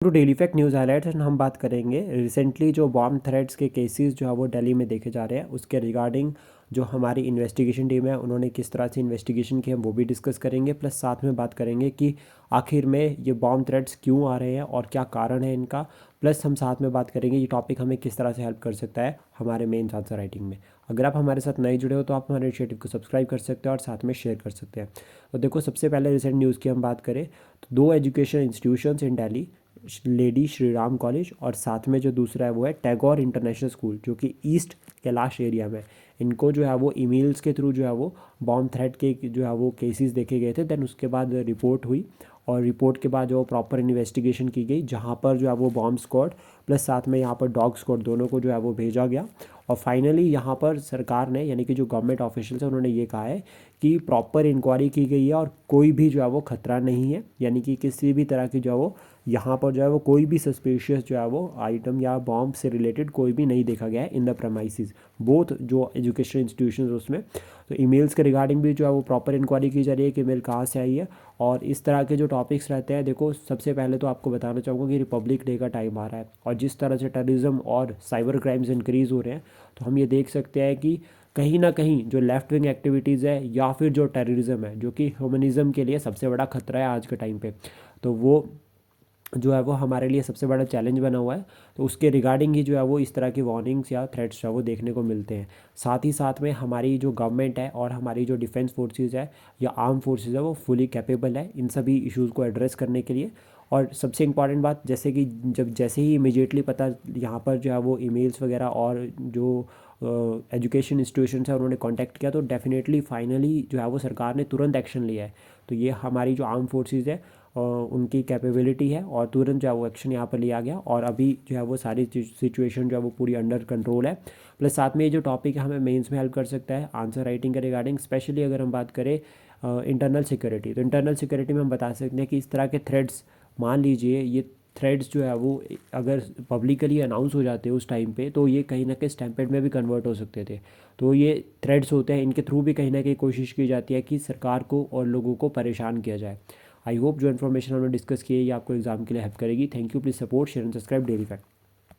तो daily fact news highlights and हम बात करेंगे रिसेंटली जो बॉम्ब थ्रेट्स के केसेस जो है वो दिल्ली में देखे जा रहे हैं उसके रिगार्डिंग जो हमारी इन्वेस्टिगेशन टीम है उन्होंने किस तरह से इन्वेस्टिगेशन की है वो भी डिस्कस करेंगे। प्लस साथ में बात करेंगे कि आखिर में ये बॉम्ब थ्रेट्स क्यों आ रहे हैं और क्या कारण है इनका। प्लस हम साथ में बात करेंगे ये टॉपिक हमें किस तरह से हेल्प कर सकता है हमारे मेंस आंसर राइटिंग में। अगर आप हमारे साथ नए जुड़े हो तो आप हमारे इनिशिएटिव को सब्सक्राइब कर सकते हैं और साथ में शेयर कर सकते हैं। तो देखो, सबसे पहले रिसेंट न्यूज़ की हम बात करें तो दो एजुकेशन इंस्टीट्यूशंस इन दिल्ली, लेडी श्री राम कॉलेज और साथ में जो दूसरा है वो है टैगोर इंटरनेशनल स्कूल जो कि ईस्ट कैलाश एरिया में, इनको जो है वो ईमेल्स के थ्रू जो है वो बॉम्ब थ्रेट के जो है वो केसेस देखे गए थे। देन उसके बाद रिपोर्ट हुई और रिपोर्ट के बाद जो प्रॉपर इन्वेस्टिगेशन की गई जहाँ पर जो है वो बॉम्ब स्क्वाड प्लस साथ में यहाँ पर डॉग स्क्वाड दोनों को जो है वो भेजा गया। और फाइनली यहाँ पर सरकार ने यानी कि जो गवर्नमेंट ऑफिशियल्स हैं उन्होंने ये कहा है कि प्रॉपर इंक्वायरी की गई है और कोई भी जो है वो खतरा नहीं है, यानी कि किसी भी तरह की जो है वो यहाँ पर जो है वो कोई भी सस्पिशियस जो है वो आइटम या बॉम्ब से रिलेटेड कोई भी नहीं देखा गया है इन द प्रेमाइसिस बोथ जो एजुकेशन इंस्टीट्यूशन उसमें। तो ईमेल्स के रिगार्डिंग भी जो है वो प्रॉपर इंक्वायरी की जा रही है कि ईमेल कहाँ से आई है। और इस तरह के जो टॉपिक्स रहते हैं, देखो सबसे पहले तो आपको बताना चाहूँगा कि रिपब्लिक डे का टाइम आ रहा है और जिस तरह से टेररिज्म और साइबर क्राइम्स इंक्रीज़ हो रहे हैं तो हम ये देख सकते हैं कि कहीं ना कहीं जो लेफ्ट विंग एक्टिविटीज़ है या फिर जो टेररिज्म है जो कि ह्यूमनिज़्म के लिए सबसे बड़ा खतरा है आज के टाइम पे, तो वो जो है वो हमारे लिए सबसे बड़ा चैलेंज बना हुआ है। तो उसके रिगार्डिंग ही जो है वो इस तरह की वार्निंग्स या थ्रेट्स जो है वो देखने को मिलते हैं। साथ ही साथ में हमारी जो गवर्नमेंट है और हमारी जो डिफेंस फोर्सेस है या आर्म फोर्सेस है वो फुली कैपेबल है इन सभी इश्यूज़ को एड्रेस करने के लिए। और सबसे इंपॉर्टेंट बात, जैसे कि जैसे ही इमीडिएटली पता यहाँ पर जो है वो ईमेल्स वगैरह और जो एजुकेशन इंस्टीट्यूशन है उन्होंने कांटेक्ट किया तो डेफिनेटली फाइनली जो है वो सरकार ने तुरंत एक्शन लिया है। तो ये हमारी जो आर्म फोर्सेस है उनकी कैपेबिलिटी है और तुरंत जो है वो एक्शन यहाँ पर लिया गया और अभी जो है वो सारी सिचुएशन जो है वो पूरी अंडर कंट्रोल है। प्लस साथ में ये जो टॉपिक है हमें मेंस में हेल्प कर सकता है आंसर राइटिंग के रिगार्डिंग, स्पेशली अगर हम बात करें इंटरनल सिक्योरिटी। तो इंटरनल सिक्योरिटी में हम बता सकते हैं कि इस तरह के थ्रेड्स, मान लीजिए ये थ्रेड्स जो है वो अगर पब्लिकली अनाउंस हो जाते हैं उस टाइम पे तो ये कहीं ना कहीं स्टैम्पेड में भी कन्वर्ट हो सकते थे। तो ये थ्रेड्स होते हैं, इनके थ्रू भी कहीं ना कहीं कोशिश की जाती है कि सरकार को और लोगों को परेशान किया जाए। आई होप जो इन्फॉर्मेशन हमने डिस्कस की है ये आपको एग्जाम के लिए हेल्प करेगी। Thank you, please support share and subscribe daily fact.